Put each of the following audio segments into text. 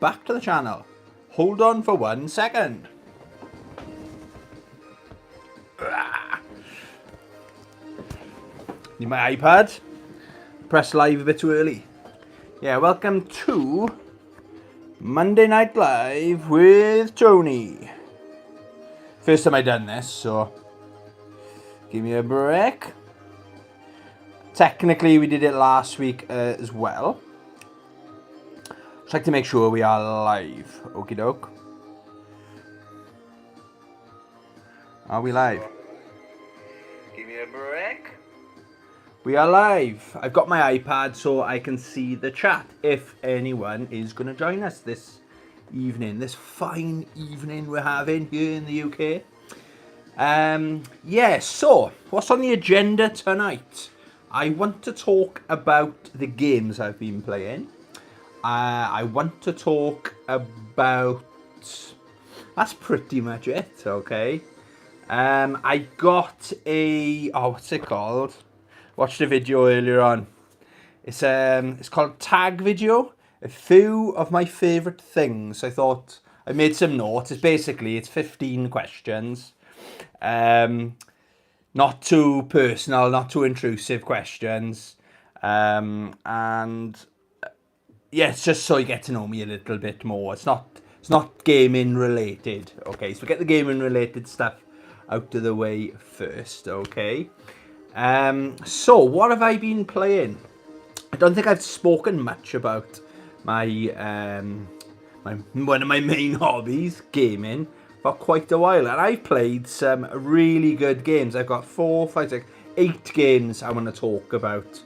back to the channel. Hold on for 1 second. Need my iPad. Press live a bit too early. Yeah, welcome to Monday Night Live with Tony. First time I done this, so give me a break. Technically, we did it last week as well. Just like to make sure we are live. Okie doke. Are we live? Give me a break. We are live. I've got my iPad so I can see the chat if anyone is going to join us this evening, this fine evening we're having here in the UK. Yeah, so what's on the agenda tonight? I want to talk about the games I've been playing. I want to talk about... That's pretty much it, okay? I got a... Oh, what's it called? Watched a video earlier on. It's called Tag Video. A few of my favourite things. I thought... I made some notes. It's 15 questions. Not too personal, not too intrusive questions. And... yeah, it's just so you get to know me a little bit more. It's not gaming related, okay? So we get the gaming related stuff out of the way first, okay? So what have I been playing? I don't think I've spoken much about my one of my main hobbies, gaming, for quite a while, and I've played some really good games. I've got 4, 5, 6, 8 games I want to talk about.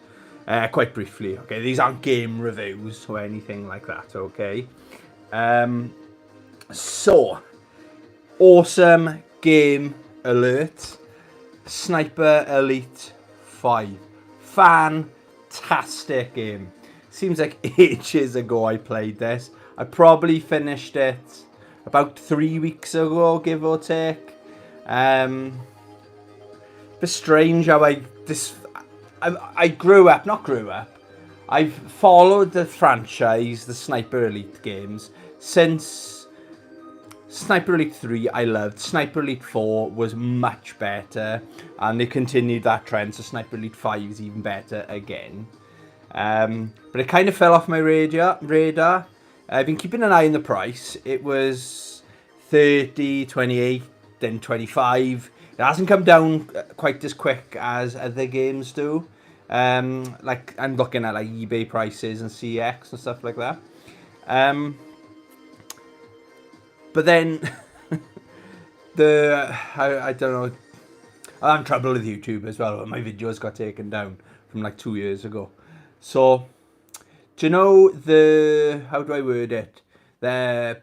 Quite briefly, okay? These aren't game reviews or anything like that, okay? So, awesome game alert. Sniper Elite 5. Fantastic game. Seems like ages ago I played this. I probably finished it about 3 weeks ago, give or take. Bit strange how I grew up, I've followed the franchise, the Sniper Elite games, since Sniper Elite 3 I loved. Sniper Elite 4 was much better, and they continued that trend, so Sniper Elite 5 is even better again. But it kind of fell off my radar. I've been keeping an eye on the price. It was 30, 28, then 25. It hasn't come down quite as quick as other games do. Like I'm looking at like eBay prices and CX and stuff like that. But then I don't know. I'm in trouble with YouTube as well. My videos got taken down from like 2 years ago. So do you know how do I word it? The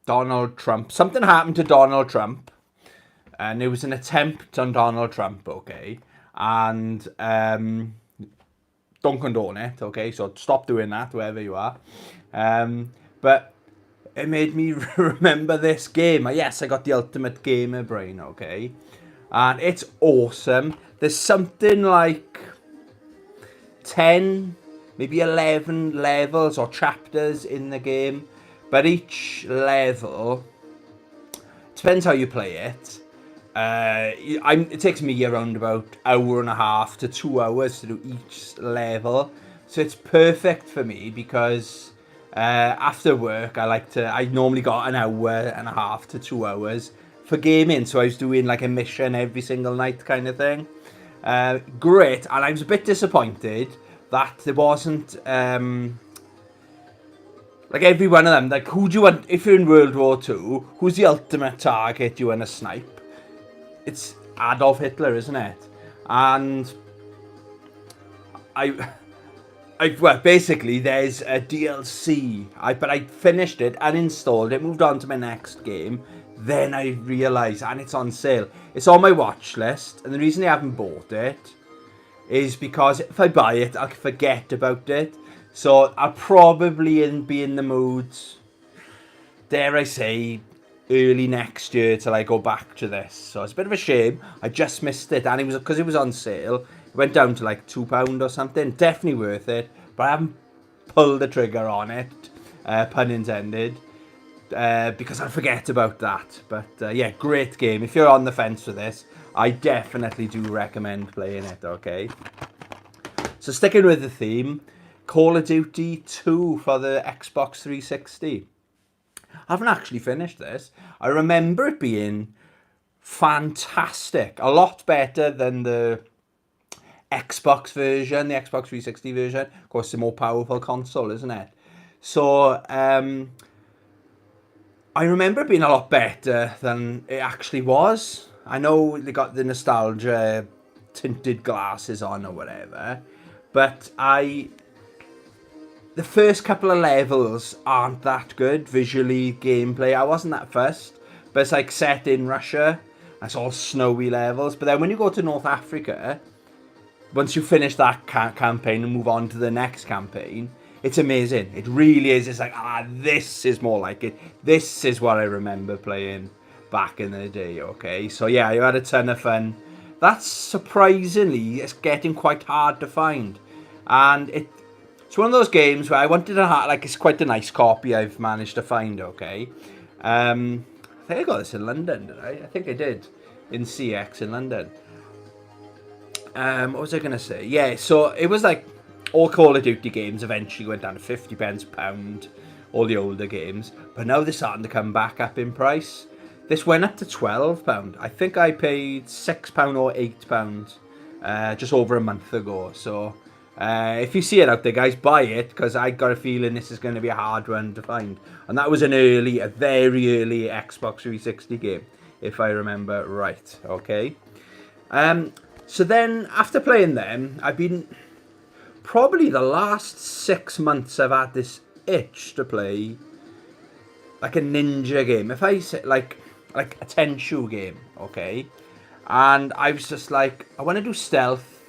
Donald Trump. Something happened to Donald Trump. And it was an attempt on Donald Trump, okay? And don't condone it, okay? So stop doing that, wherever you are. But it made me remember this game. Yes, I got the Ultimate Gamer brain, okay? And it's awesome. There's something like 10, maybe 11 levels or chapters in the game. But each level, depends how you play it. It takes me around about 1.5 to 2 hours to do each level, so it's perfect for me because after work I normally got 1.5 to 2 hours for gaming, so I was doing like a mission every single night kind of thing. Great, and I was a bit disappointed that there wasn't like every one of them, like who do you want if you're in World War II, who's the ultimate target you want to snipe? It's Adolf Hitler, isn't it? And well, basically, there's a DLC. But I finished it, uninstalled it, moved on to my next game. Then I realised, and it's on sale. It's on my watch list, and the reason I haven't bought it is because if I buy it, I'll forget about it. So I'll probably be in the mood, dare I say, early next year till I go back to this. So it's a bit of a shame. I just missed it, and it was because it was on sale. It went down to like £2 or something. Definitely worth it, but I haven't pulled the trigger on it pun intended, because I'll forget about that. But yeah, great game. If you're on the fence for this, I definitely do recommend playing it, okay? So sticking with the theme, Call of Duty 2 for the Xbox 360. I haven't actually finished this. I remember it being fantastic. A lot better than the Xbox version, the Xbox 360 version. Of course, it's a more powerful console, isn't it? So, I remember it being a lot better than it actually was. I know they got the nostalgia tinted glasses on or whatever, but the first couple of levels aren't that good visually, gameplay. I wasn't that fussed, but it's like set in Russia. It's all snowy levels. But then when you go to North Africa, once you finish that campaign and move on to the next campaign, it's amazing. It really is. It's like, this is more like it. This is what I remember playing back in the day, okay? So yeah, I had a ton of fun. That's surprisingly, it's getting quite hard to find. And it's one of those games where I wanted to have, like, it's quite a nice copy I've managed to find, okay? I think I got this in London, did I? I think I did, in CX in London. What was I going to say? Yeah, so it was like all Call of Duty games eventually went down to 50 pence a pound, all the older games. But now they're starting to come back up in price. This went up to £12. I think I paid £6 or £8 just over a month ago. So if you see it out there, guys, buy it, because I got a feeling this is going to be a hard one to find. And that was a very early Xbox 360 game, if I remember right. Okay. So then, after playing them, I've been... Probably the last 6 months I've had this itch to play like a ninja game. If I say like a Tenchu game, okay? And I was just like, I want to do stealth.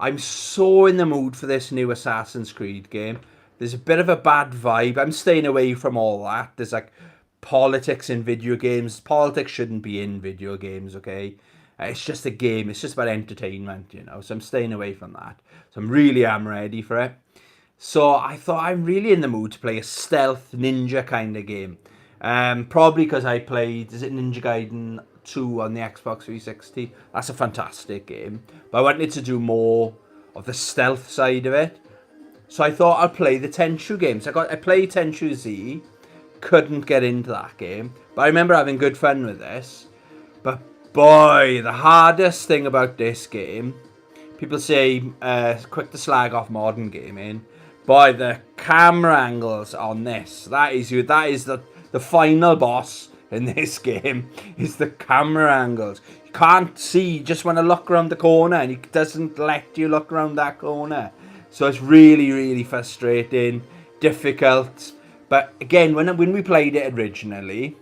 I'm so in the mood for this new Assassin's Creed game. There's a bit of a bad vibe. I'm staying away from all that. There's like politics in video games. Politics shouldn't be in video games, okay? It's just a game. It's just about entertainment, you know. So I'm staying away from that. So I'm ready for it. So I thought I'm really in the mood to play a stealth ninja kind of game. Probably because I played, is it Ninja Gaiden 2 on the Xbox 360? That's a fantastic game. But I wanted to do more of the stealth side of it. So I thought I'd play the Tenchu games. I played Tenchu Z. Couldn't get into that game. But I remember having good fun with this. But boy, the hardest thing about this game, people say quick to slag off modern gaming. Boy, the camera angles on this, that is the final boss in this game, is the camera angles. You can't see, you just want to look around the corner, and it doesn't let you look around that corner. So it's really frustrating, difficult. But again, when we played it originally,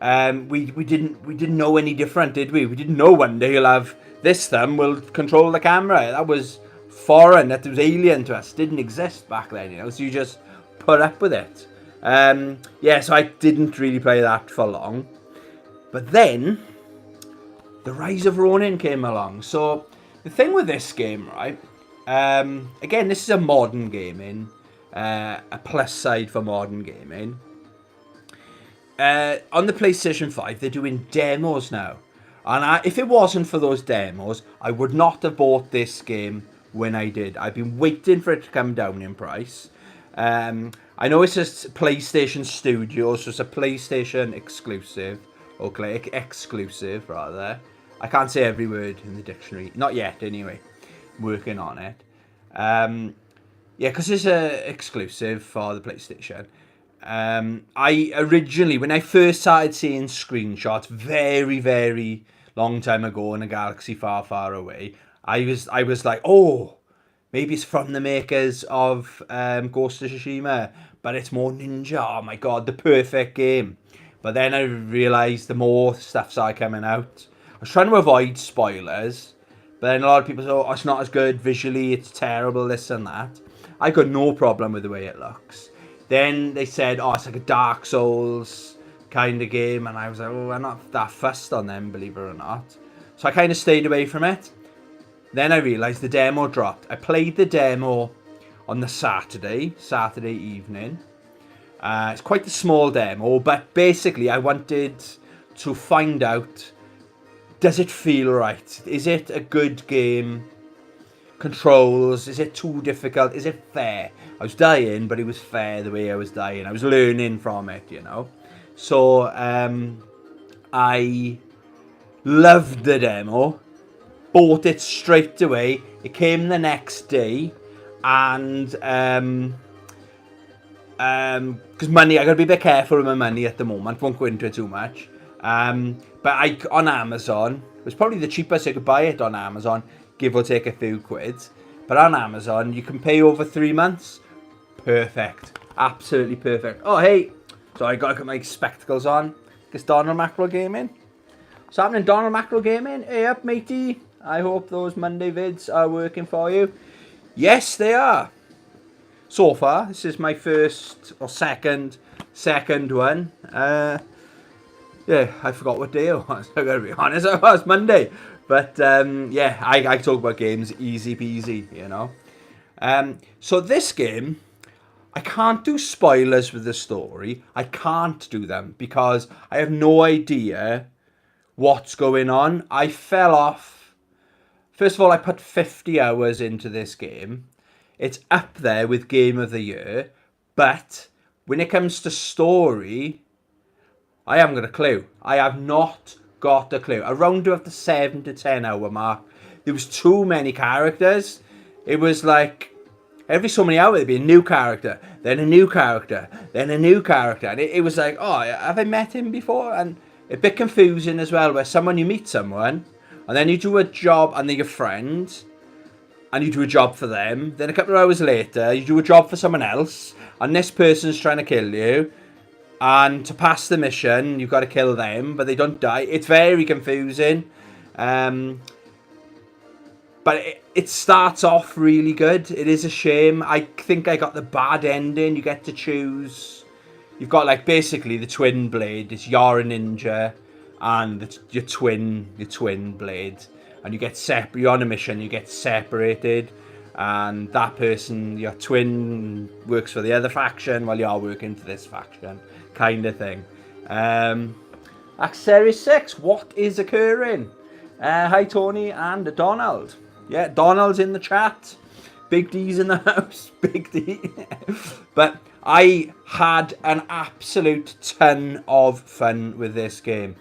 we didn't know any different, did we? We didn't know one day you'll have this thumb will control the camera. That was foreign, that was alien to us, didn't exist back then, you know. So you just put up with it. Yeah, so I didn't really play that for long. But then the Rise of Ronin came along. So the thing with this game, right? Again, this is a modern gaming, a plus side for modern gaming. On the PlayStation 5, they're doing demos now. And if it wasn't for those demos, I would not have bought this game when I did. I've been waiting for it to come down in price. I know it's a PlayStation Studios, so it's a PlayStation exclusive. Okay, exclusive, rather. I can't say every word in the dictionary. Not yet, anyway. Working on it. Yeah, because it's exclusive for the PlayStation. I originally, when I first started seeing screenshots, very long time ago in a galaxy far away, I was like, oh, maybe it's from the makers of Ghost of Tsushima, but it's more ninja. Oh my god, the perfect game. But then I realised the more stuff started coming out. I was trying to avoid spoilers, but then a lot of people say, oh, it's not as good visually, it's terrible, this and that. I got no problem with the way it looks. Then they said, oh, it's like a Dark Souls kind of game. And I was like, oh, I'm not that fussed on them, believe it or not. So I kind of stayed away from it. Then I realised the demo dropped. I played the demo on the Saturday evening. It's quite a small demo, but basically I wanted to find out, does it feel right? Is it a good game? Controls, is it too difficult? Is it fair? I was dying, but it was fair the way I was dying. I was learning from it, you know. So I loved the demo, bought it straight away. It came the next day, and because money, I gotta be a bit careful with my money at the moment. Won't go into it too much. But on Amazon, it was probably the cheapest you could buy it on Amazon, give or take a few quid. But on Amazon, you can pay over 3 months. Perfect, absolutely perfect. Oh hey, so I gotta get my spectacles on. It's Donald Mackerel Gaming. What's happening, Donald Mackerel Gaming? Hey up, matey. I hope those Monday vids are working for you. Yes, they are. So far, this is my first or second one. Yeah, I forgot what day it was. I gotta be honest, it was Monday. But yeah, I talk about games easy peasy, you know. So this game, I can't do spoilers with the story. I can't do them because I have no idea what's going on. I fell off. First of all, I put 50 hours into this game. It's up there with Game of the Year. But when it comes to story, I haven't got a clue. I have not got a clue. Around about the 7 to 10 hour mark, there was too many characters. It was like every so many hours there'd be a new character, then a new character, then a new character. And it was like, oh, have I met him before? And a bit confusing as well, where you meet someone, and then you do a job, and they're your friends, and you do a job for them. Then a couple of hours later, you do a job for someone else, and this person's trying to kill you. And to pass the mission, you've got to kill them, but they don't die. It's very confusing. But it starts off really good. It is a shame. I think I got the bad ending. You get to choose. You've got like basically the twin blade. It's you're a ninja, and your twin blade. And you get separate. You're on a mission. You get separated, and that person, your twin, works for the other faction while you're working for this faction, kind of thing. Series 6, what is occurring? Hi Tony and Donald. Yeah, Donald's in the chat. Big D's in the house. Big D. But I had an absolute ton of fun with this game.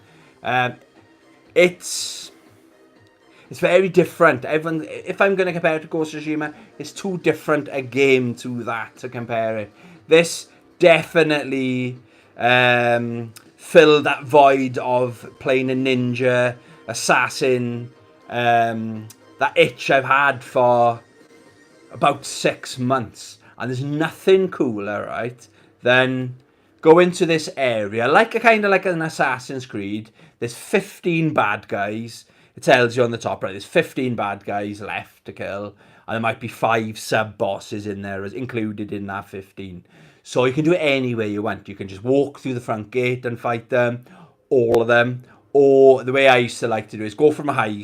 It's very different. Everyone, if I'm going to compare it to Ghost of Tsushima, it's too different a game to that to compare it. This definitely filled that void of playing a ninja, assassin, that itch I've had for about 6 months. And there's nothing cooler, right, than go into this area, kind of like an Assassin's Creed. There's 15 bad guys. It tells you on the top, right, there's 15 bad guys left to kill. And there might be 5 sub-bosses in there, included in that 15. So you can do it any way you want. You can just walk through the front gate and fight them, all of them. Or the way I used to like to do is go from a high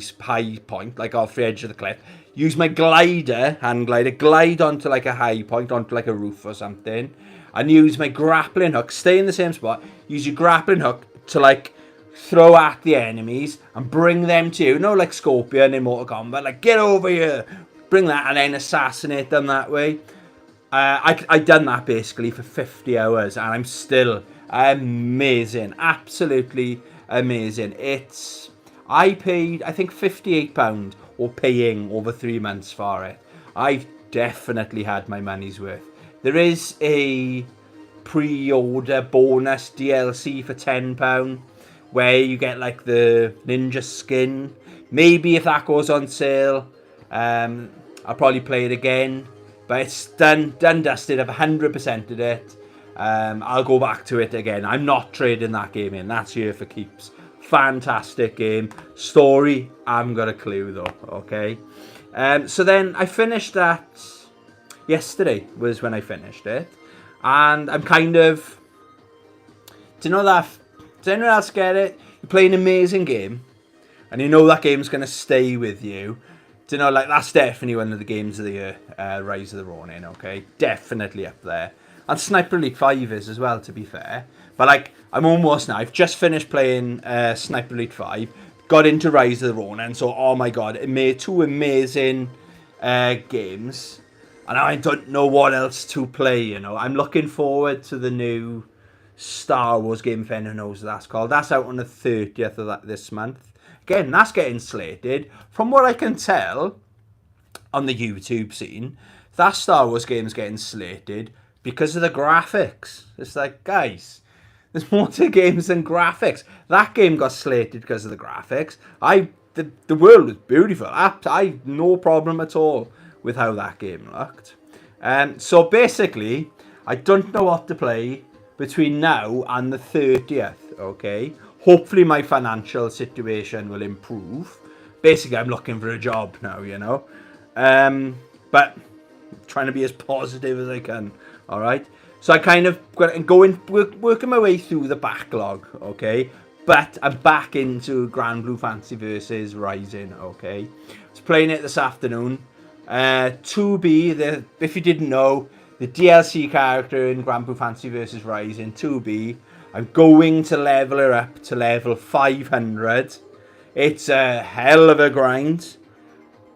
point, like off the edge of the cliff, use my hand glider, glide onto like a high point, onto like a roof or something, and use my grappling hook, stay in the same spot, use your grappling hook to like throw at the enemies and bring them to you. No, like Scorpion in Mortal Kombat, like get over here, bring that, and then assassinate them that way. I done that basically for 50 hours, and I'm still amazing, absolutely amazing. I paid, I think, £58 or paying over 3 months for it. I've definitely had my money's worth. There is a pre-order bonus DLC for £10 where you get like the ninja skin. Maybe if that goes on sale, I'll probably play it again. But it's done dusted. I've 100%ed it. I'll go back to it again. I'm not trading that game in. That's here for keeps. Fantastic game. Story, I haven't got a clue though. Okay. So then I finished that. Yesterday was when I finished it. And I'm kind of... Do you know that... Does anyone else get it? You play an amazing game. And you know that game's going to stay with you. Do you know, like, that's definitely one of the games of the year. Rise of the Ronin, okay? Definitely up there. And Sniper Elite 5 is as well, to be fair. But like, I'm almost now. I've just finished playing Sniper Elite 5. Got into Rise of the Ronin. So, oh my god, it made two amazing games. And I don't know what else to play, you know. I'm looking forward to the new Star Wars game, if anyone knows what that's called. That's out on the 30th of this month. Again, that's getting slated. From what I can tell on the YouTube scene, that Star Wars game's getting slated because of the graphics. It's like, guys, there's more to games than graphics. That game got slated because of the graphics. The world was beautiful. I no problem at all with how that game looked. So basically, I don't know what to play between now and the 30th, okay? Hopefully my financial situation will improve. Basically, I'm looking for a job now, you know? But trying to be as positive as I can, all right? So I kind of working my way through the backlog, okay? But I'm back into Grand Blue Fantasy versus Rising, okay? I was playing it this afternoon. 2B, if you didn't know, the DLC character in Grand Blue Fantasy versus Rising, 2B. I'm going to level her up to level 500. It's a hell of a grind,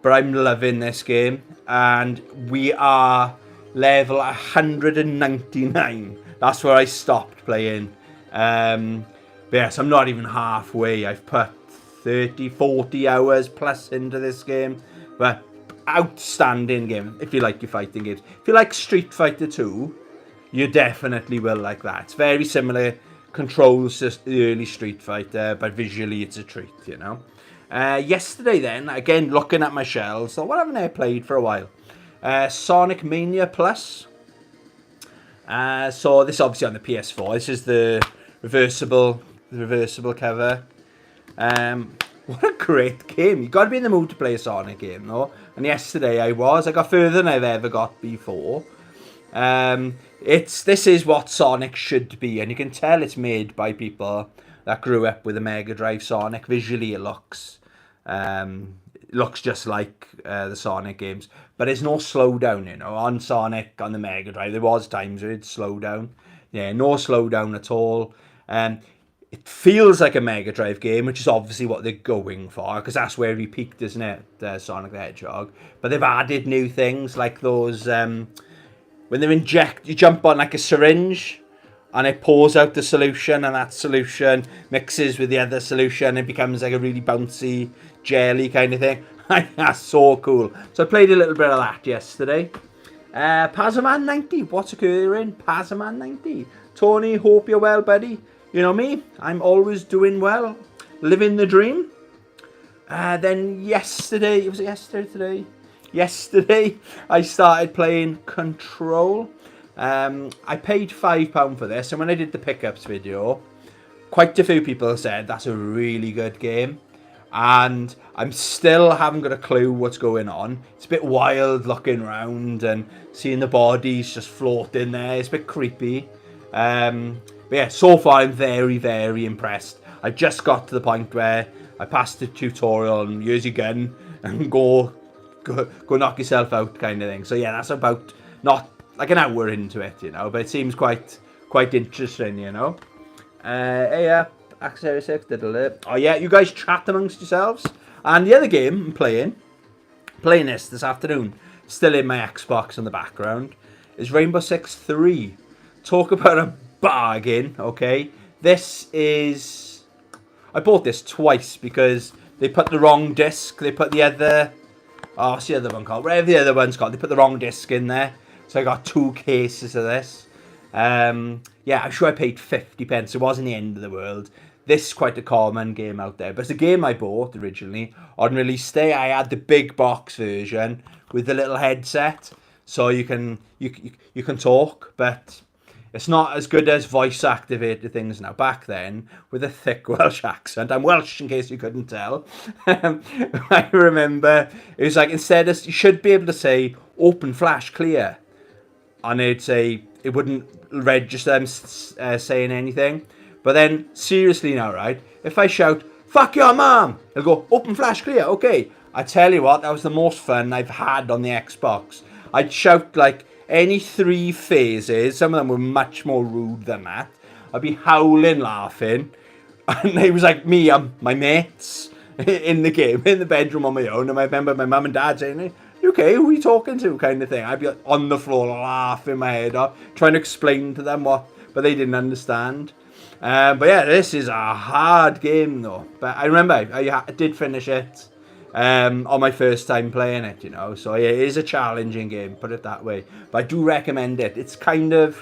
but I'm loving this game. And we are level 199. That's where I stopped playing. Yes, I'm not even halfway. I've put 30, 40 hours plus into this game. But outstanding game if you like your fighting games. If you like Street Fighter 2, you definitely will like that. It's very similar controls to the early Street Fighter, but visually it's a treat, you know. Yesterday then, again looking at my shelves, so what haven't I played for a while? Sonic Mania Plus. So this is obviously on the PS4. This is the reversible cover. What a great game. You've got to be in the mood to play a Sonic game, though. And yesterday I got further than I've ever got before. This is what Sonic should be, and you can tell it's made by people that grew up with a Mega Drive Sonic. Visually it looks just like the Sonic games, but there's no slowdown, you know. On Sonic, on the Mega Drive, there was times where it'd slow down. Yeah, no slowdown at all. It feels like a Mega Drive game, which is obviously what they're going for, because that's where he peaked, isn't it, Sonic the Hedgehog. But they've added new things, like those, when they you jump on like a syringe, and it pours out the solution, and that solution mixes with the other solution, and it becomes like a really bouncy jelly kind of thing. That's so cool. So I played a little bit of that yesterday. Pazaman 90, what's occurring? Pazaman 90. Tony, hope you're well, buddy. You know me, I'm always doing well, living the dream. Then yesterday, Yesterday, I started playing Control. I paid £5 for this, and when I did the pickups video, quite a few people said that's a really good game. And I'm still haven't got a clue what's going on. It's a bit wild looking around and seeing the bodies just floating there. It's a bit creepy. But yeah, so far I'm very, very impressed. I just got to the point where I passed the tutorial and use your gun and go knock yourself out kind of thing. So yeah, that's about not like an hour into it, you know, but it seems quite interesting, you know. Yeah, Accessory 6, oh yeah, you guys chat amongst yourselves. And the other game I'm playing this afternoon, still in my Xbox in the background, is Rainbow Six 3. Talk about a bargain, okay? I bought this twice because they put the wrong disc. They put the other, what's the other one called? Whatever the other one's called, they put the wrong disc in there. So I got 2 cases of this. Yeah, I'm sure I paid 50 pence. It wasn't the end of the world. This is quite a common game out there. But it's a game I bought originally on release day. I had the big box version with the little headset. So you can talk, but it's not as good as voice activated things now. Back then, with a thick Welsh accent, I'm Welsh in case you couldn't tell. I remember it was like, instead of, you should be able to say open flash clear, and it wouldn't register them saying anything. But then, seriously now, right? If I shout, fuck your mom, it'll go, open flash clear, okay. I tell you what, that was the most fun I've had on the Xbox. I'd shout like any 3 phases, some of them were much more rude than that, I'd be howling, laughing, and it was like me and my mates in the game, in the bedroom on my own, and I remember my mum and dad saying, "Hey, you okay, who are you talking to?" kind of thing. I'd be on the floor laughing my head off, trying to explain to them what, but they didn't understand. But yeah, this is a hard game though. But I remember I did finish it on my first time playing it, you know. So yeah, it is a challenging game, put it that way. But I do recommend it. It's kind of,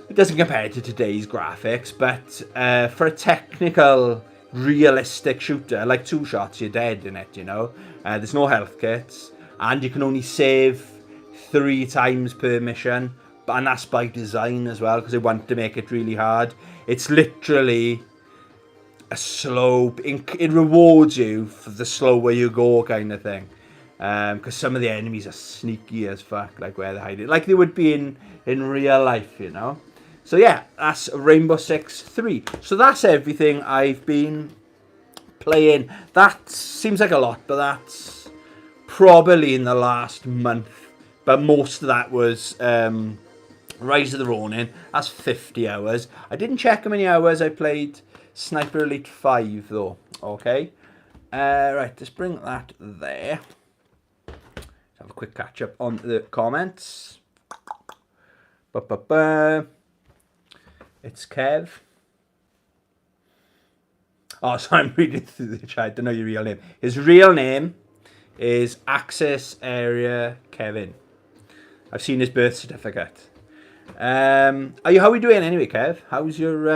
it doesn't compare to today's graphics, but for a technical, realistic shooter, like 2 shots, you're dead in it, you know. There's no health kits, and you can only save 3 times per mission. And that's by design as well, because they want to make it really hard. It's literally a slow, it rewards you for the slower you go kind of thing. Because some of the enemies are sneaky as fuck, like where they hide it, like they would be in real life, you know. So yeah, that's Rainbow Six 3. So that's everything I've been playing. That seems like a lot, but that's probably in the last month. But most of that was Rise of the Ronin. That's 50 hours. I didn't check how many hours I played Sniper Elite 5 though. Okay. Right, let's bring that there. Let's have a quick catch up on the comments. It's Kev. Oh, sorry, I'm reading through the chat. I don't know your real name. His real name is Access Area Kevin. I've seen his birth certificate. How are we doing anyway, Kev? How's your...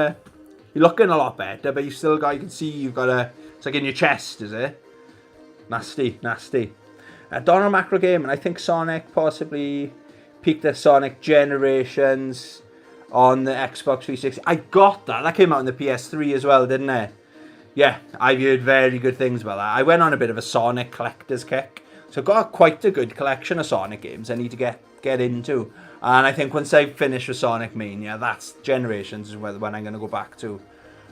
you're looking a lot better, but you still got... You can see you've got a... It's like in your chest, is it? Nasty, nasty. Donald Macro Game, and I think Sonic possibly peaked at Sonic Generations on the Xbox 360. I got that. That came out on the PS3 as well, didn't it? Yeah, I've heard very good things about that. I went on a bit of a Sonic collector's kick. So I've got quite a good collection of Sonic games I need to get into. And I think once I finish with Sonic Mania, that's Generations is when I'm going to go back to.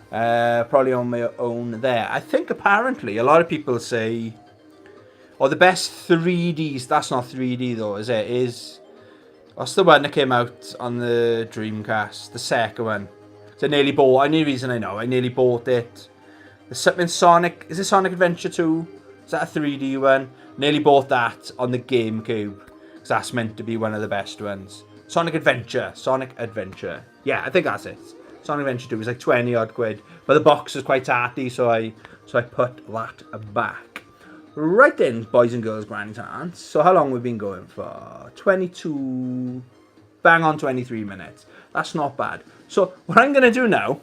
Probably on my own there. I think apparently a lot of people say... Oh, the best 3Ds... That's not 3D though, is it? What's the one that came out on the Dreamcast? The second one. So I nearly bought... Only reason I know, I nearly bought it. There's something Sonic... Is it Sonic Adventure 2? Is that a 3D one? Nearly bought that on the GameCube. Because that's meant to be one of the best ones. Sonic Adventure. Yeah, I think that's it. Sonic Adventure 2 was like 20 odd quid. But the box was quite arty, so I put that back. Right then, boys and girls, grannies and aunts. So how long we've been going for? 22... Bang on 23 minutes. That's not bad. So what I'm going to do now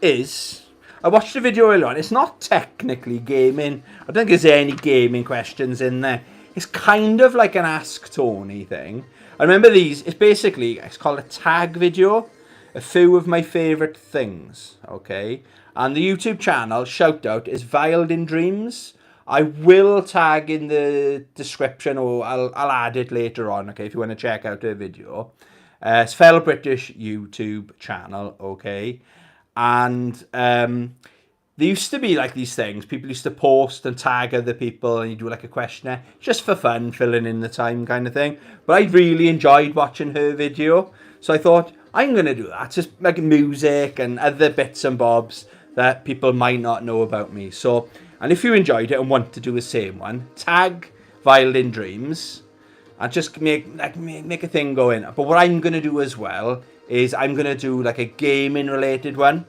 is... I watched a video earlier on. It's not technically gaming. I don't think there's any gaming questions in there. It's kind of like an Ask Tony thing. I remember these. It's basically, it's called a tag video. A few of my favourite things. Okay. And the YouTube channel, shout out, is Wild in Dreams. I will tag in the description, or I'll add it later on, okay, if you want to check out the video. It's a fellow British YouTube channel, okay. And there used to be like these things. People used to post and tag other people, and you do like a questionnaire, just for fun, filling in the time kind of thing. But I really enjoyed watching her video, so I thought I'm going to do that. Just like music and other bits and bobs that people might not know about me. So, and if you enjoyed it and want to do the same one, tag Wild in Dreams and just make a thing going. But what I'm going to do as well is I'm going to do like a gaming related one.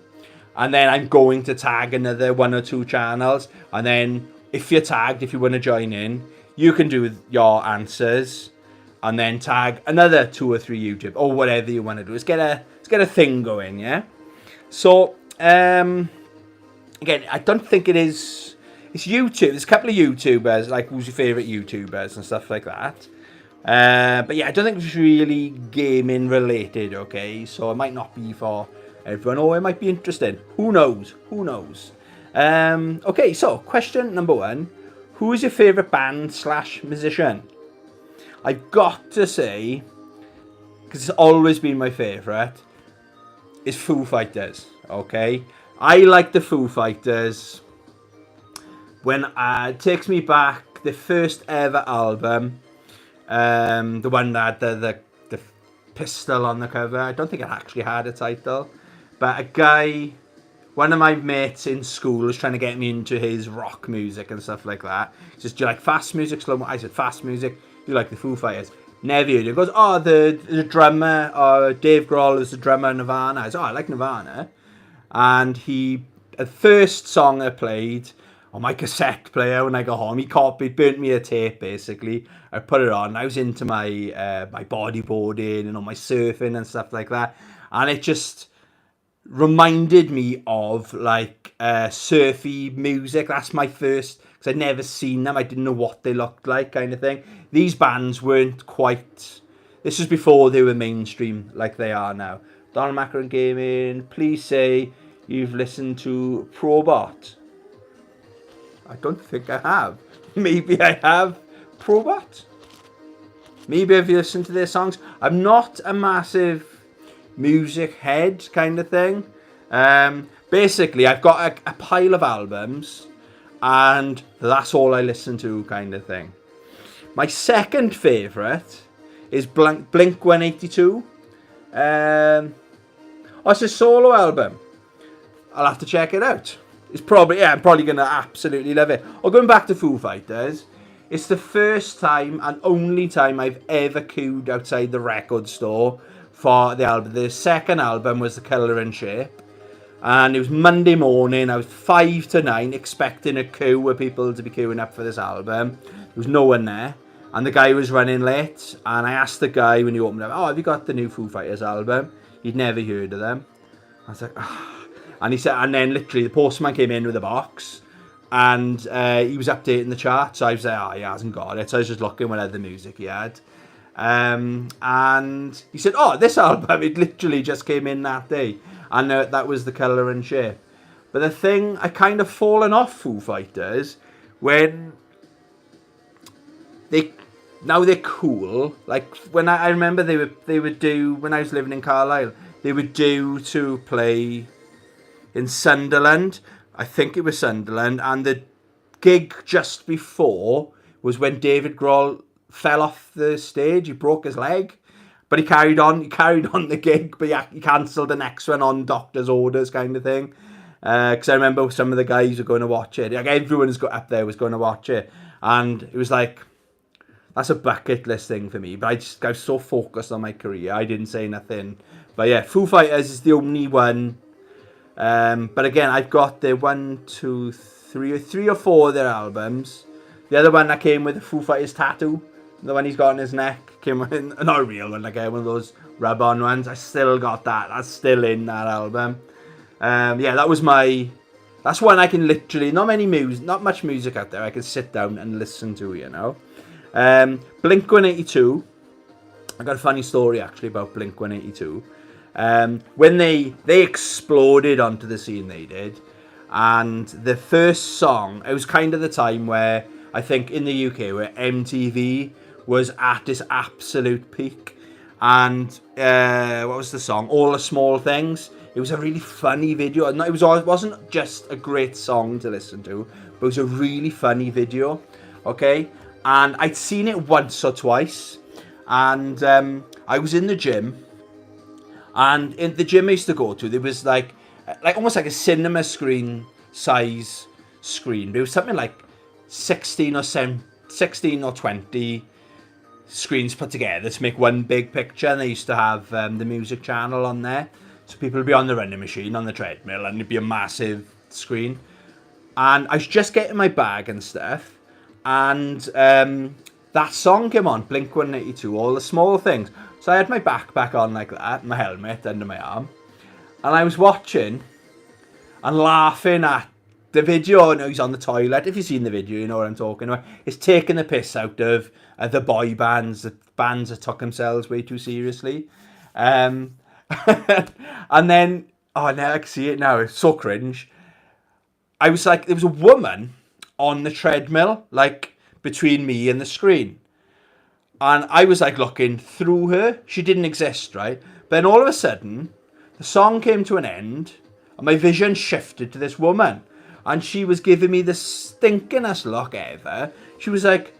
And then I'm going to tag another 1 or 2 channels. And then if you're tagged, if you want to join in, you can do your answers. And then tag another 2 or 3 YouTube or whatever you want to do. Let's get a thing going, yeah? So, again, I don't think it is... It's YouTube. There's a couple of YouTubers, like who's your favourite YouTubers and stuff like that. But yeah, I don't think it's really gaming related, okay? So it might not be for everyone, or it might be interesting. Who knows? Who knows? Okay, so question number 1. Who is your favourite band / musician? I've got to say, because it's always been my favourite, is Foo Fighters, okay? I like the Foo Fighters. When it takes me back, the first ever album, The one that had the pistol on the cover. I don't think it actually had a title. But a guy, one of my mates in school was trying to get me into his rock music and stuff like that. He says, do you like fast music, slow mo? I said, fast music. You like the Foo Fighters? Never heard it. He goes, oh, the drummer, Dave Grohl is the drummer of Nirvana. I said, oh, I like Nirvana. And the first song I played on my cassette player when I got home, he burnt me a tape basically. I put it on. I was into my my bodyboarding and all my surfing and stuff like that. And it just reminded me of like surfy music. That's my first, because I'd never seen them. I didn't know what they looked like, kind of thing. These bands weren't quite, this was before they were mainstream like they are now. Donald Macaron Gaming, please say you've listened to Probot. I don't think I have. Maybe I have. Probot? Maybe I've listened to their songs. I'm not a massive music head kind of thing. Basically, I've got a pile of albums and that's all I listen to kind of thing. My second favourite is Blink 182. It's a solo album. I'll have to check it out. It's probably, I'm probably going to absolutely love it. Or going back to Foo Fighters, it's the first time and only time I've ever queued outside the record store for the album. The second album was The Colour and Shape. And it was Monday morning. I was 5 to 9 expecting a queue of people to be queuing up for this album. There was no one there. And the guy was running late. And I asked the guy when he opened up, oh, have you got the new Foo Fighters album? He'd never heard of them. I was like, ah. And he said, and then literally the postman came in with a box. And he was updating the charts. So I was like, oh, he hasn't got it. So I was just looking what other music he had. And he said, oh, this album, it literally just came in that day. And that was The Colour and Shape. But the thing, I kind of fallen off Foo Fighters when now they're cool. Like when I remember they would do, when I was living in Carlisle, they were due to play in Sunderland. I think it was Sunderland. And the gig just before was when David Grohl fell off the stage. He broke his leg. But he carried on the gig, but he cancelled the next one on doctor's orders kind of thing. Because I remember some of the guys were going to watch it. Like everyone who's got up there was going to watch it. And it was like, that's a bucket list thing for me. But I was so focused on my career, I didn't say nothing. But yeah, Foo Fighters is the only one. But again, I've got the 3 or 4 of their albums. The other one that came with the Foo Fighters tattoo, the one he's got on his neck, came in, not a real one, like one of those rub-on ones. I still got that. That's still in that album. Yeah, that's one I can literally, not much music out there I can sit down and listen to, you know. Blink 182. I got a funny story actually about Blink 182. When they exploded onto the scene, they did. And the first song, it was kind of the time where I think in the UK where MTV was at its absolute peak. And what was the song? All the Small Things. It was a really funny video. It wasn't just a great song to listen to, but it was a really funny video. Okay? And I'd seen it once or twice. And I was in the gym. And in the gym I used to go to, there was like almost like a cinema screen size screen. But it was something like 16 or 20 screens put together to make one big picture. And they used to have the music channel on there. So people would be on the running machine, on the treadmill, and it'd be a massive screen. And I was just getting my bag and stuff. And that song came on, Blink 182, All the Small Things. So I had my backpack on like that, my helmet under my arm. And I was watching and laughing at the video. No, he's on the toilet. If you've seen the video, you know what I'm talking about. It's taking the piss out of the boy bands, the bands that took themselves way too seriously. And then, now I can see it now. It's so cringe. I was like, there was a woman on the treadmill, like between me and the screen. And I was like looking through her. She didn't exist, right? But then all of a sudden, the song came to an end and my vision shifted to this woman. And she was giving me the stinkingest look ever. She was like,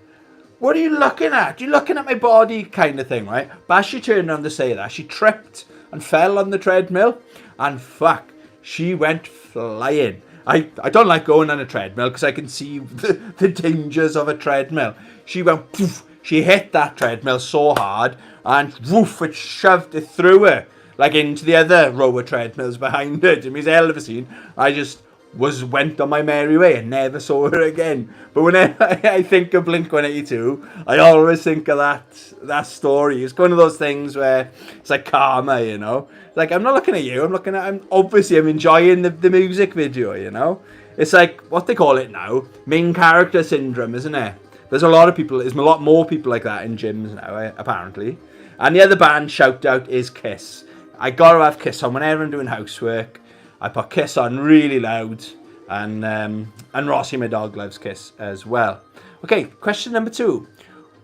What are you looking at? You're looking at my body kind of thing, right? But as she turned around to say that, she tripped and fell on the treadmill. And fuck, she went flying. I don't like going on a treadmill because I can see the dangers of a treadmill. She went poof. She hit that treadmill so hard and woof, it shoved it through her. Like into the other row of treadmills behind her. To me's hell of a scene. I just went on my merry way and never saw her again. But whenever I think of Blink-182, I always think of that story. It's one of those things where it's like karma, you know. Like, I'm not looking at you. I'm enjoying the music video, you know. It's like what they call it now, main character syndrome, isn't it? There's a lot more people like that in gyms now, apparently. And the other band shout out is Kiss. I gotta have Kiss on whenever I'm doing housework. I put Kiss on really loud, and Rossi, my dog, loves Kiss as well. Okay, question number 2.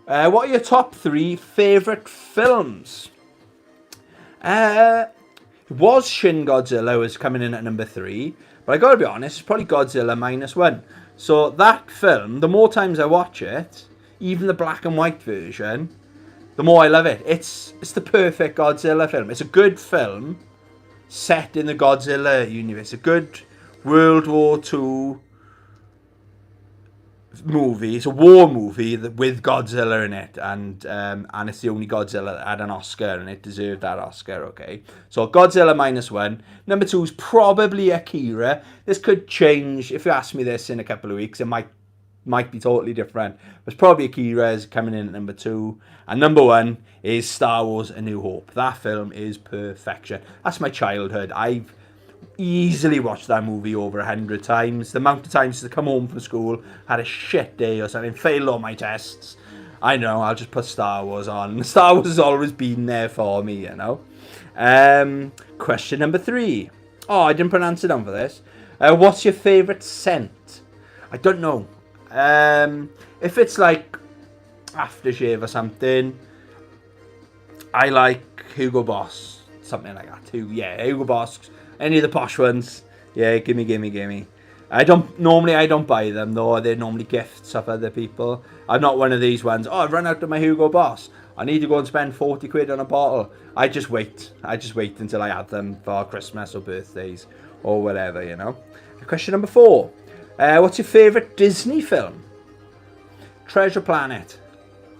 What are your top 3 favourite films? It was Shin Godzilla was coming in at number 3, but I gotta be honest, it's probably Godzilla -1. So that film, the more times I watch it, even the black and white version, the more I love it. It's the perfect Godzilla film. It's a good film set in the Godzilla universe. A good World War II movie. It's a war movie with Godzilla in it, and it's the only Godzilla that had an Oscar, and it deserved that Oscar. Okay, so Godzilla -1. Number 2 is probably Akira. This could change. If you ask me this in a couple of weeks, it might be totally different. It's probably Akira is coming in at number 2, and number 1 is Star Wars: A New Hope. That film is perfection. That's my childhood. I've easily watched that movie over 100 times. The amount of times to come home from school, had a shit day or something, failed all my tests, I know, I'll just put Star Wars on. Star Wars has always been there for me, you know. Question number 3. Oh, I didn't put an answer down for this. What's your favourite scent? I don't know. If it's like aftershave or something, I like Hugo Boss, something like that. Hugo Boss. Any of the posh ones, yeah, gimme. I don't buy them though. They're normally gifts of other people. I'm not one of these ones. Oh, I've run out of my Hugo Boss. I need to go and spend 40 quid on a bottle. I just wait until I have them for Christmas or birthdays or whatever, you know. Question number 4. What's your favourite Disney film? Treasure Planet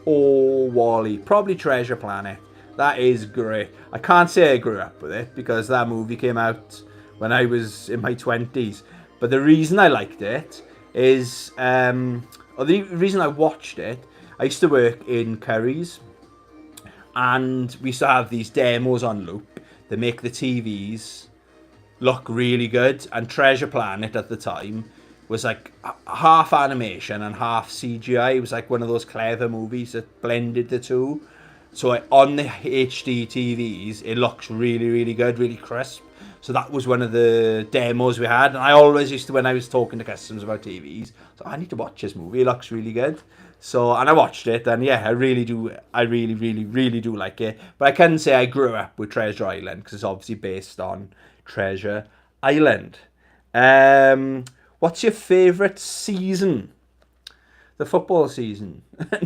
or WALL-E? Probably Treasure Planet. That is great. I can't say I grew up with it because that movie came out when I was in my 20s. But the reason I liked it is, or the reason I watched it, I used to work in Currys, and we used to have these demos on loop that make the TVs look really good. And Treasure Planet at the time was like half animation and half CGI. It was like one of those clever movies that blended the two. So on the HD TVs, it looks really, really good, really crisp. So that was one of the demos we had. And I always used to, when I was talking to customers about TVs, so I need to watch this movie. It looks really good. So, and I watched it, and yeah, I really, really do like it. But I can say I grew up with Treasure Island, because it's obviously based on Treasure Island. What's your favourite season? The football season.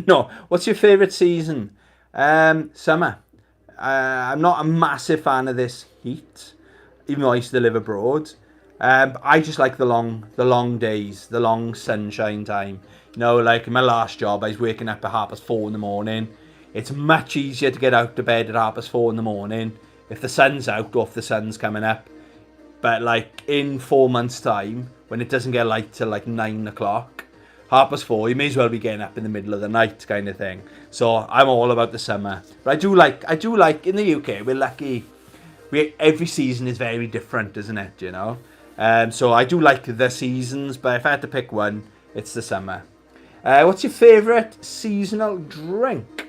No, what's your favourite season? Summer. I'm not a massive fan of this heat, even though I used to live abroad. I just like the long days, the long sunshine time. You know, like in my last job, I was waking up at 4:30 in the morning. It's much easier to get out of bed at 4:30 in the morning if the sun's out or if the sun's coming up. But like in 4 months' time, when it doesn't get light till like 9 o'clock, 4:30, you may as well be getting up in the middle of the night kind of thing. So I'm all about the summer. But I do like in the UK, we're lucky. Every season is very different, isn't it, you know? So I do like the seasons, but if I had to pick one, it's the summer. What's your favourite seasonal drink?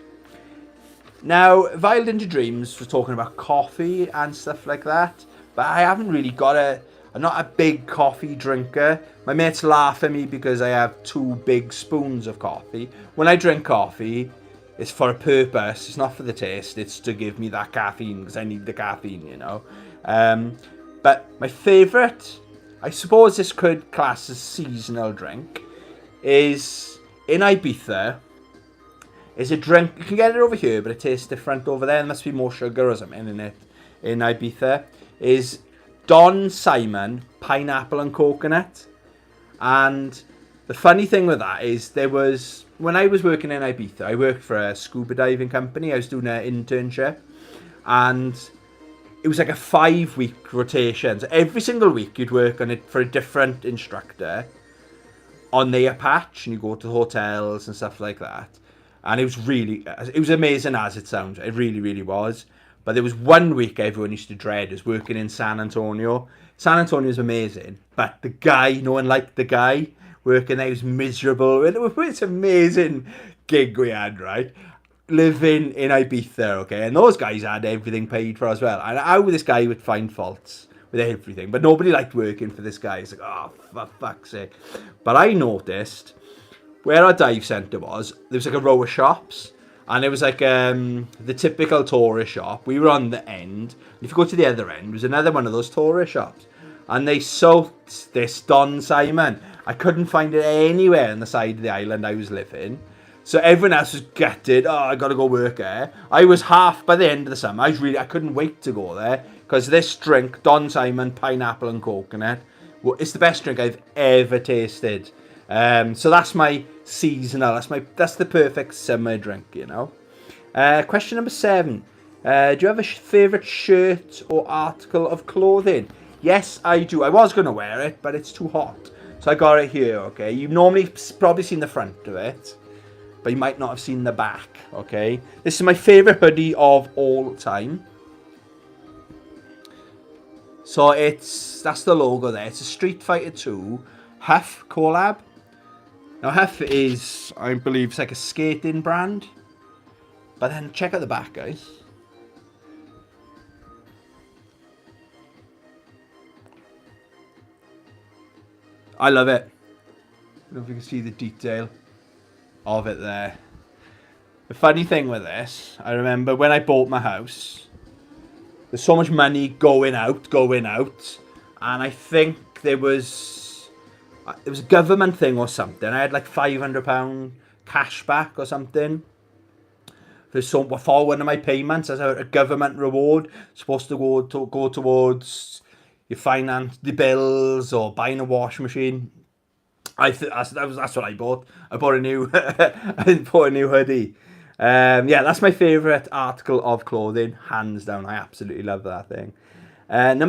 Now, Violed into Dreams was talking about coffee and stuff like that, but I haven't really I'm not a big coffee drinker. My mates laugh at me because I have 2 big spoons of coffee. When I drink coffee, it's for a purpose. It's not for the taste. It's to give me that caffeine because I need the caffeine, you know. But my favourite, I suppose this could class as seasonal drink, is in Ibiza. Is a drink, you can get it over here, but it tastes different over there. There must be more sugar or something in it in Ibiza. Is Don Simon pineapple and coconut. And the funny thing with that is when I was working in Ibiza, I worked for a scuba diving company. I was doing an internship, and it was like a 5-week rotation. So every single week you'd work on it for a different instructor on their patch, and you go to hotels and stuff like that. And it was amazing as it sounds. It really, really was. But there was one week everyone used to dread, was working in San Antonio. San Antonio was amazing, but the guy, no one liked the guy working there. He was miserable. It was an amazing gig we had, right? Living in Ibiza, okay? And those guys had everything paid for as well. And how this guy would find faults with everything. But nobody liked working for this guy. It's like, oh, for fuck's sake. But I noticed where our dive centre was, there was like a row of shops. And it was like the typical tourist shop. We were on the end. If you go to the other end, there's another one of those tourist shops. And they sold this Don Simon. I couldn't find it anywhere on the side of the island I was living. So everyone else was gutted. Oh, I got to go work there. I was half by the end of the summer. I couldn't wait to go there. Because this drink, Don Simon, pineapple and coconut, it's the best drink I've ever tasted. So that's my seasonal. That's the perfect summer drink, you know. Question number 7. Do you have a favourite shirt or article of clothing? Yes, I do. I was going to wear it, but it's too hot. So I got it here, okay. You've normally probably seen the front of it, but you might not have seen the back, okay. This is my favourite hoodie of all time. So that's the logo there. It's a Street Fighter 2 Huff collab. Now Huff is, I believe, it's like a skating brand. But then check out the back, guys. I love it. I don't know if you can see the detail of it there. The funny thing with this, I remember when I bought my house, there's so much money going out, and I think there was a government thing or something. I had like £500 cash back or something for one of my payments as a government reward, supposed to go towards your finance, the bills, or buying a washing machine. That's what I bought. I bought a new hoodie. Yeah, that's my favourite article of clothing, hands down. I absolutely love that thing.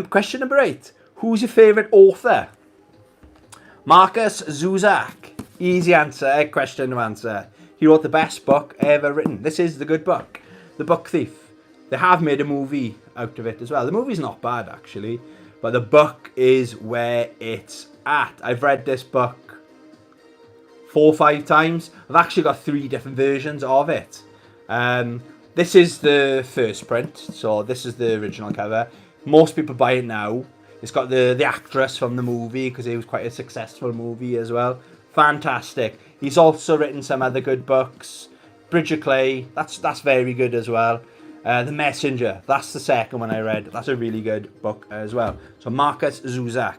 Question number 8. Who's your favourite author? Markus Zusak. Easy answer, question to answer. He wrote the best book ever written. This is the good book, The Book Thief. They have made a movie out of it as well. The movie's not bad, actually, but the book is where it's at. I've read this book 4 or 5 times. I've actually got 3 different versions of it. This is the first print, so this is the original cover. Most people buy it now. It's got the actress from the movie, because it was quite a successful movie as well. Fantastic. He's also written some other good books. Bridge of Clay, that's very good as well. The Messenger, that's the second one I read. That's a really good book as well. So Markus Zusak,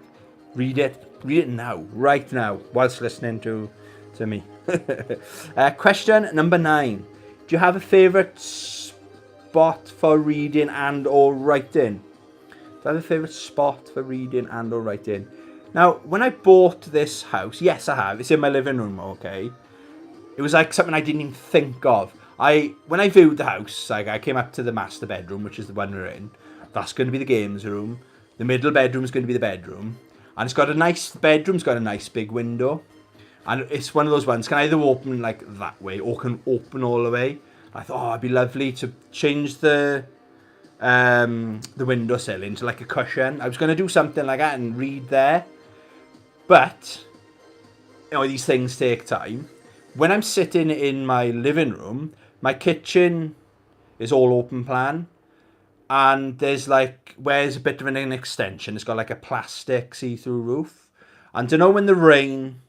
read it now, right now, whilst listening to me. Question number 9. Do you have a favourite spot for reading and or writing? Do I have a favourite spot for reading and or writing? Now, when I bought this house, yes, I have. It's in my living room, okay? It was like something I didn't even think of. When I viewed the house, I came up to the master bedroom, which is the one we're in. That's going to be the games room. The middle bedroom is going to be the bedroom. And it's got a nice big window. And it's one of those ones, can either open like that way or can open all the way. I thought, it'd be lovely to change the windowsill into like a cushion. I was going to do something like that and read there. But, these things take time. When I'm sitting in my living room, my kitchen is all open plan. And there's where's a bit of an extension, it's got like a plastic see-through roof. And to know when the rain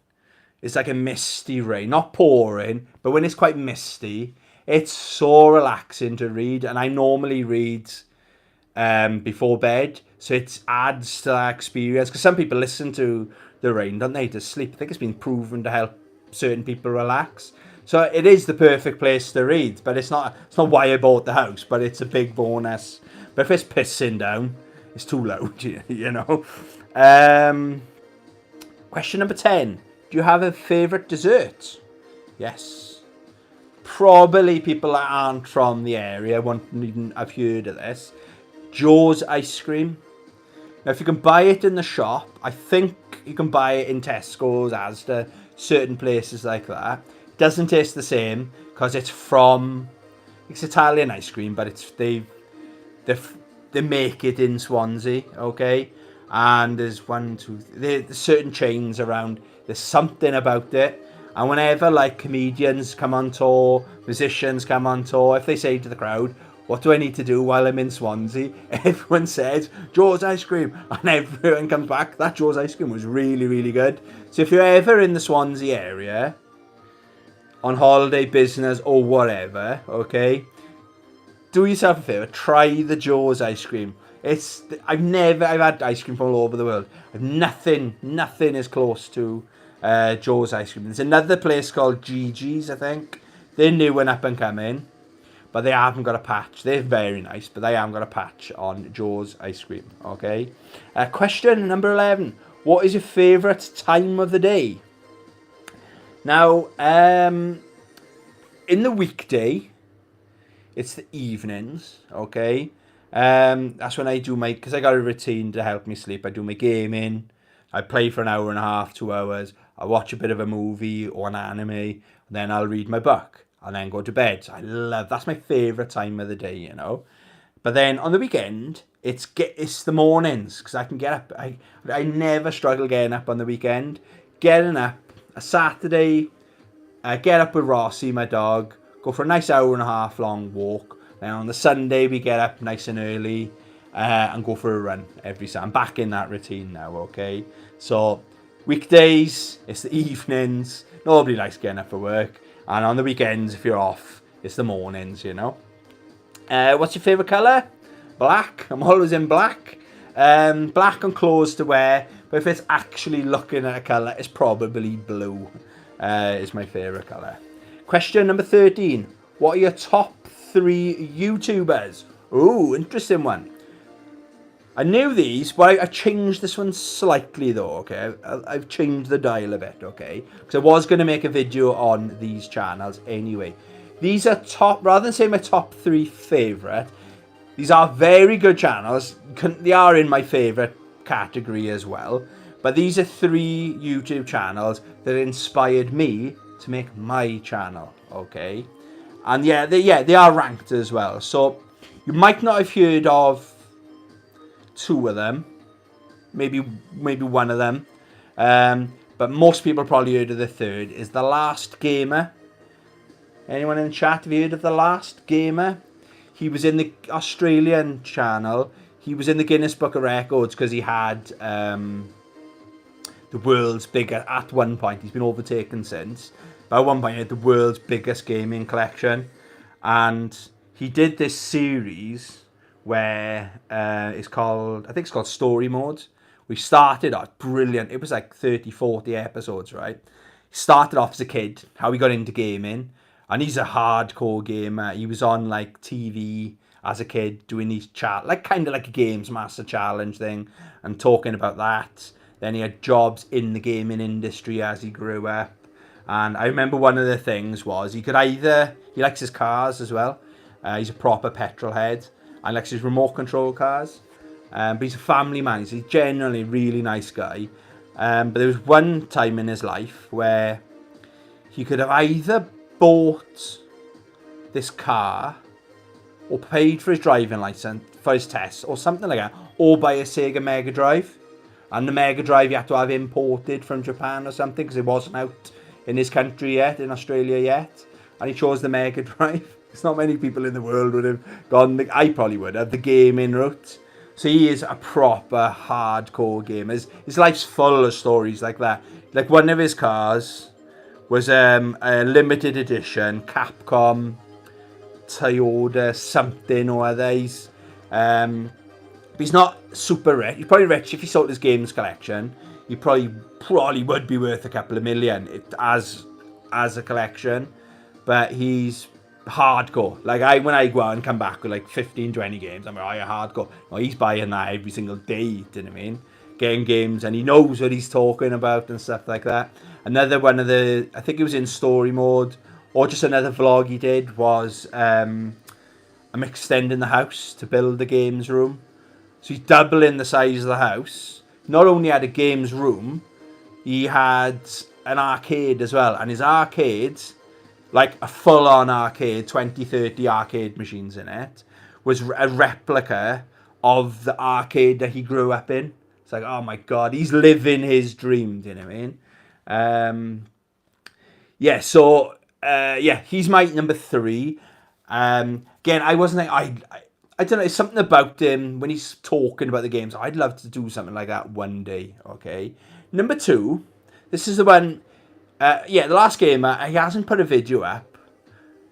is like a misty rain, not pouring, but when it's quite misty, it's so relaxing to read. And I normally read before bed, so it adds to that experience. Because some people listen to the rain, don't they, to sleep. I think it's been proven to help certain people relax. So it is the perfect place to read, but it's not why I bought the house, but it's a big bonus. But if it's pissing down, it's too loud, you know. Question number 10. Do you have a favourite dessert? Yes. Probably people that aren't from the area won't even have heard of this. Joe's ice cream. Now, if you can buy it in the shop, I think you can buy it in Tesco's, Asda, certain places like that. It doesn't taste the same because it's Italian ice cream, but they make it in Swansea, okay? And there's there's certain chains around. There's something about it. And whenever like comedians come on tour, musicians come on tour, if they say to the crowd, what do I need to do while I'm in Swansea? Everyone says, Joe's ice cream. And everyone comes back, that Joe's ice cream was really, really good. So if you're ever in the Swansea area, on holiday, business, or whatever, okay, do yourself a favour, try the Joe's ice cream. I've had ice cream from all over the world. Nothing is close to Joe's ice cream. There's another place called Gigi's, I think. They're new and up and coming, but they haven't got a patch. They're very nice, but they haven't got a patch on Joe's ice cream, okay? Question number 11. What is your favourite time of the day? Now, in the weekday, it's the evenings, okay? That's when I do because I got a routine to help me sleep. I do my gaming, I play for an hour and a half, 2 hours, I watch a bit of a movie or an anime, and then I'll read my book, and then go to bed. So that's my favourite time of the day, you know. But then on the weekend, it's the mornings, because I can get up. I never struggle getting up on the weekend. Getting up, a Saturday, get up with Rossi, my dog, go for a nice hour and a half long walk. Then on the Sunday, we get up nice and early and go for a run every Sunday. I'm back in that routine now, okay? So weekdays, it's the evenings. Nobody likes getting up for work. And on the weekends, if you're off, it's the mornings, you know. What's your favourite colour? Black. I'm always in black. Black on clothes to wear. But if it's actually looking at a colour, it's probably blue. Is my favourite colour. Question number 13. What are your top 3 YouTubers? Ooh, interesting one. I knew these, but I changed this one slightly though, okay? I've changed the dial a bit, okay? Because I was going to make a video on these channels anyway. These are rather than say my top 3 favourite, these are very good channels. They are in my favourite category as well. But these are 3 YouTube channels that inspired me to make my channel, okay? And yeah, they are ranked as well. So you might not have heard of 2 of them, maybe one of them, but most people probably heard of the third. Is The Last Gamer. Anyone in the chat, have you heard of The Last Gamer? He was in the Australian channel. He was in the Guinness Book of Records because he had the world's biggest, at one point, he's been overtaken since, but at one point he had the world's biggest gaming collection. And he did this series where I think it's called Story Mode. We started off brilliant. It was like 30-40 episodes, right? He started off as a kid, how he got into gaming, and he's a hardcore gamer. He was on like TV as a kid doing these kind of like a Games Master Challenge thing and talking about that. Then he had jobs in the gaming industry as he grew up. And I remember one of the things was he likes his cars as well. He's a proper petrol head. And likes his remote control cars. But he's a family man. He's a generally really nice guy. But there was one time in his life where he could have either bought this car or paid for his driving license for his test or something like that, or buy a Sega Mega Drive. And the Mega Drive you had to have imported from Japan or something because it wasn't out in his country yet, in Australia yet. And he chose the Mega Drive. There's not many people in the world would have gone, I probably would have, the gaming route. So he is a proper hardcore gamer. His life's full of stories like that. Like one of his cars was a limited edition Capcom Toyota something or other. He's not super rich. He's probably rich if he sold his games collection. He probably would be worth a couple of million as a collection. but he's hardcore. Like when I go out and come back with like 15, 20 games, I'm like, oh, you're hardcore. No, he's buying that every single day, do you know what I mean? Getting games, and he knows what he's talking about and stuff like that. Another one of the, I think it was in story mode, or just another vlog he did was, I'm extending the house to build the games room. So he's doubling the size of the house. Not only had a games room, he had an arcade as well. And his arcades, like a full-on arcade, 20, 30 arcade machines in it, was a replica of the arcade that he grew up in. It's like, oh my God, he's living his dream, do you know what I mean? He's my number 3. Again, I wasn't like, I don't know, it's something about him when he's talking about the games. I'd love to do something like that one day, okay? Number 2, this is the one, The Last Gamer, he hasn't put a video up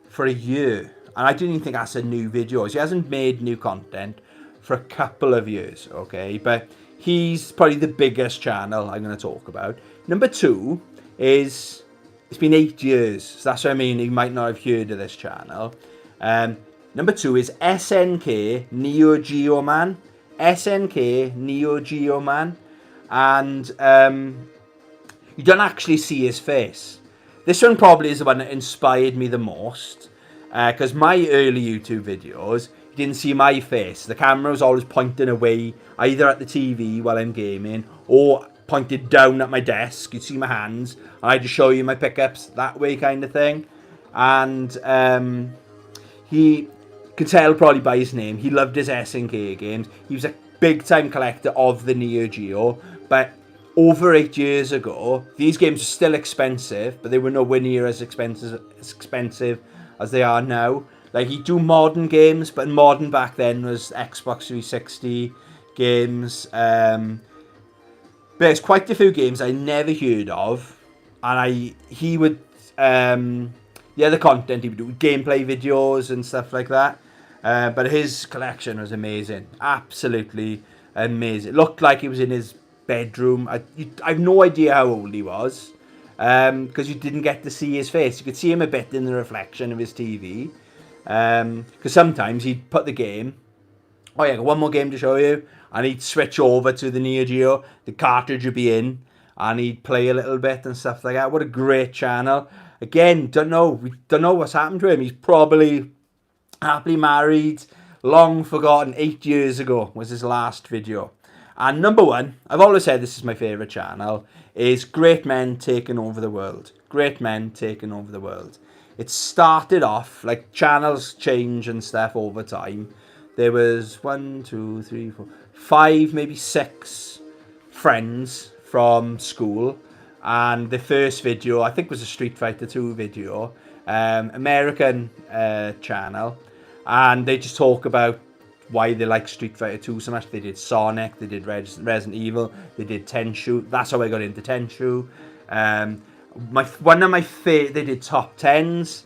for a year. And I don't even think that's a new video. He hasn't made new content for a couple of years, okay? But he's probably the biggest channel I'm going to talk about. Number 2 is, it's been 8 years. So that's what I mean, you might not have heard of this channel. Number 2 is SNK Neo Geo Man. SNK Neo Geo Man. And you don't actually see his face. This one probably is the one that inspired me the most. Because my early YouTube videos, you didn't see my face. The camera was always pointing away, either at the TV while I'm gaming, or pointed down at my desk. You'd see my hands, and I'd just show you my pickups that way kind of thing. And he could tell probably by his name, he loved his SNK games. He was a big time collector of the Neo Geo, but over 8 years ago, these games are still expensive, but they were nowhere near as expensive as they are now. Like, he'd do modern games, but modern back then was Xbox 360 games. But there's quite a few games I never heard of, and he would the other content he would do, gameplay videos and stuff like that. But his collection was amazing, absolutely amazing. It looked like he was in his bedroom. I have no idea how old he was, because you didn't get to see his face. You could see him a bit in the reflection of his TV, because sometimes he'd put the game, oh yeah, got one more game to show you, and he'd switch over to the Neo Geo, the cartridge would be in, and he'd play a little bit and stuff like that. What a great channel. Again, we don't know what's happened to him. He's probably happily married, long forgotten. 8 years ago was his last video. And number 1, I've always said this is my favourite channel, is Great Men Taking Over the World. Great Men Taking Over the World. It started off, like, channels change and stuff over time. There was 1, 2, 3, 4, 5, maybe 6 friends from school. And the first video, I think, was a Street Fighter 2 video. American channel. And they just talk about why they like Street Fighter 2 so much. They did Sonic, they did Resident Evil, they did Tenchu. That's how I got into Tenchu. One of my favorite, they did top 10s.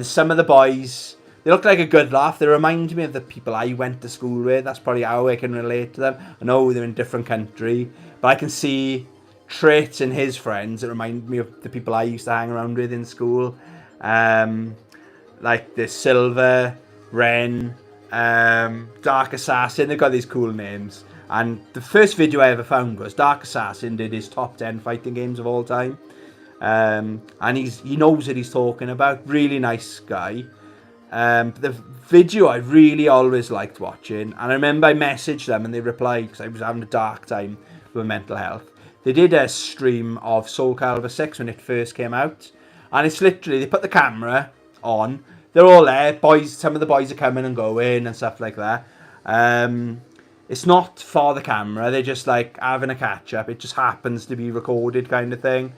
Some of the boys, they look like a good laugh. They remind me of the people I went to school with. That's probably how I can relate to them. I know they're in a different country, but I can see traits in his friends that remind me of the people I used to hang around with in school. Like the Silver, Ren, Dark Assassin. They've got these cool names. And the first video I ever found was Dark Assassin did his top 10 fighting games of all time. And he knows what he's talking about. Really nice guy. The video I really always liked watching, and I remember I messaged them and they replied because I was having a dark time with mental health. They did a stream of Soul Calibur 6 when it first came out, and it's literally, they put the camera on, they're all there, boys, some of the boys are coming and going and stuff like that. It's not for the camera, they're just like having a catch up, it just happens to be recorded kind of thing.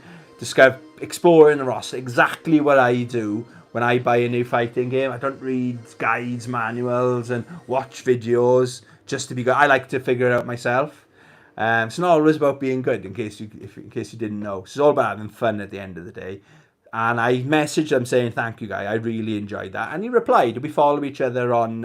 Exploring the roster, exactly what I do when I buy a new fighting game. I don't read guides, manuals, and watch videos just to be good. I like to figure it out myself. It's not always about being good, in case you didn't know. It's all about having fun at the end of the day. And I messaged him saying, thank you, guy. I really enjoyed that. And he replied. We follow each other on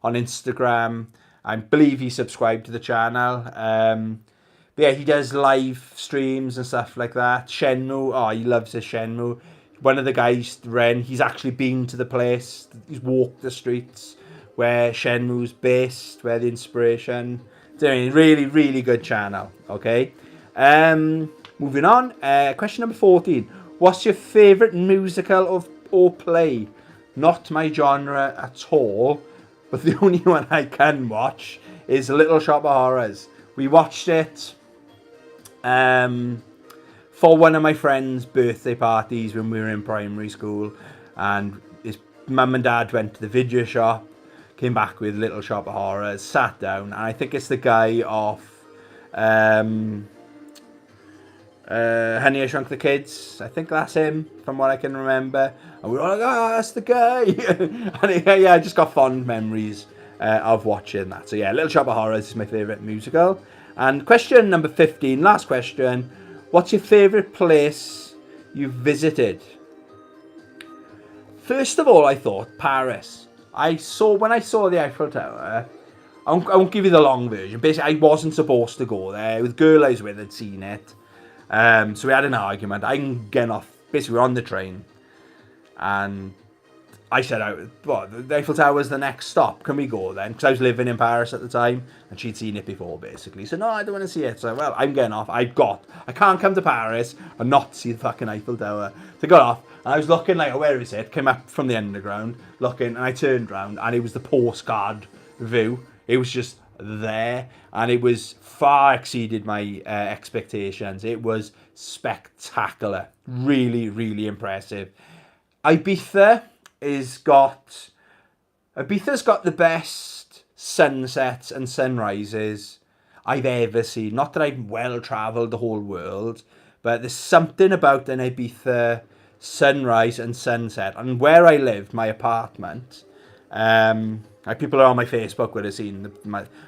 Instagram. I believe he subscribed to the channel. But yeah, he does live streams and stuff like that. Shenmue, oh, he loves his Shenmue. one of the guys, Ren, he's actually been to the place. He's walked the streets where Shenmue's based, where the inspiration. Doing really, really good channel. Okay. Moving on. Question number 14. What's your favourite musical or play? Not my genre at all, but the only one I can watch is Little Shop of Horrors. We watched it for one of my friend's birthday parties when we were in primary school, and his mum and dad went to the video shop, came back with Little Shop of Horrors, sat down, and I think it's the guy off Honey, I Shrunk the Kids. I think that's him, from what I can remember. And we were like, oh, that's the guy. And yeah, I just got fond memories of watching that. So yeah, Little Shop of Horrors is my favourite musical. And question number 15, last question. What's your favourite place you've visited? First of all, I thought Paris. When I saw the Eiffel Tower, I won't give you the long version. Basically, I wasn't supposed to go there. The girl I was with had seen it. So we had an argument. I'm getting off. Basically, we're on the train, and I said, "Well, the Eiffel Tower was the next stop. Can we go then?" Because I was living in Paris at the time, and she'd seen it before, basically. So no, I don't want to see it. So well, I'm getting off. I can't come to Paris and not see the fucking Eiffel Tower. So I got off, and I was looking like, where is it? Came up from the underground, looking, and I turned around, and it was the postcard view. It was just there, and it was far exceeded my expectations. It was spectacular, really, really impressive. Ibiza's got the best sunsets and sunrises I've ever seen. Not that I've well travelled the whole world, but there's something about an Ibiza sunrise and sunset. And where I lived, my apartment, people are on my Facebook would have seen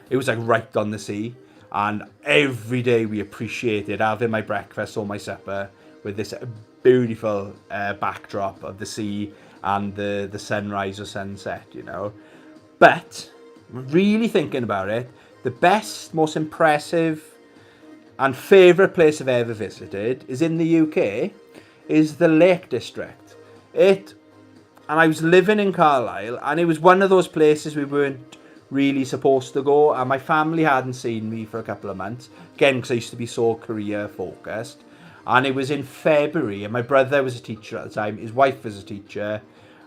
it was like right on the sea, and every day we appreciated having my breakfast or my supper with this beautiful backdrop of the sea and the sunrise or sunset, you know. But really thinking about it, the best, most impressive and favourite place I've ever visited is in the UK, is the Lake District. And I was living in Carlisle, and it was one of those places we weren't really supposed to go, and my family hadn't seen me for a couple of months, again because I used to be so career focused. And it was in February, and my brother was a teacher at the time, his wife was a teacher,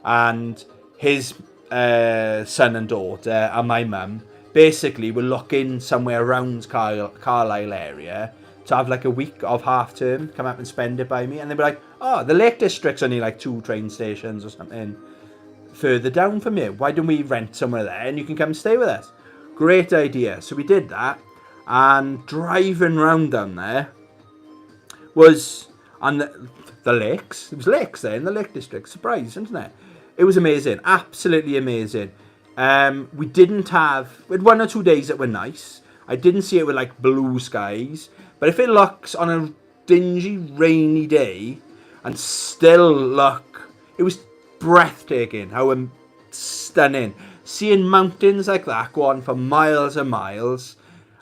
and his son and daughter and my mum basically were looking somewhere around Carlisle area to have like a week of half term, come up and spend it by me. And they were like, oh, the Lake District's only like 2 train stations or something further down from here. Why don't we rent somewhere there and you can come stay with us? Great idea. So we did that, and driving round down there was on the lakes. There was lakes there in the Lake District. Surprise, isn't it? It was amazing. Absolutely amazing. We had 1 or 2 days that were nice. I didn't see it with like blue skies. But if it looks on a dingy, rainy day and still look, it was breathtaking, how stunning. Seeing mountains like that go on for miles and miles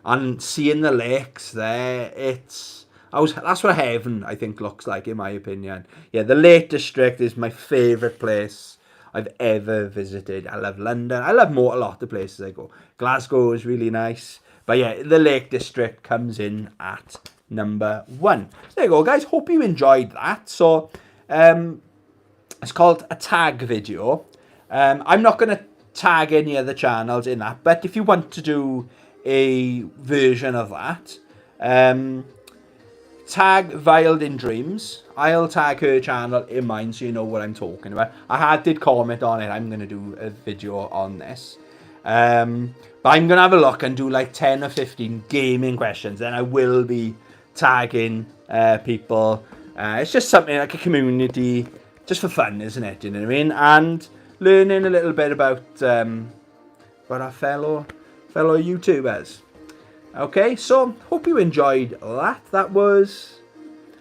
and seeing the lakes there, that's what heaven, I think, looks like, in my opinion. Yeah, the Lake District is my favourite place I've ever visited. I love London. I love a lot of places I go. Glasgow is really nice. But yeah, the Lake District comes in at number 1. There you go, guys. Hope you enjoyed that. So, it's called a tag video. I'm not going to tag any other channels in that. But if you want to do a version of that, tag Veiled in Dreams. I'll tag her channel in mine so you know what I'm talking about. I did comment on it. I'm going to do a video on this. But I'm going to have a look and do like 10 or 15 gaming questions. Then I will be tagging people. It's just something like a community, just for fun, isn't it? You know what I mean? And learning a little bit about our fellow YouTubers. Okay, so hope you enjoyed that. That was,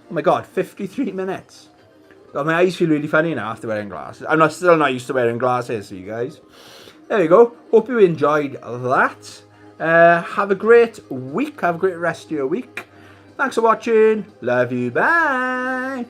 oh my god, 53 minutes. God, my eyes feel really funny now after wearing glasses. I'm still not used to wearing glasses, so you guys. There you go. Hope you enjoyed that. Have a great week. Have a great rest of your week. Thanks for watching. Love you. Bye.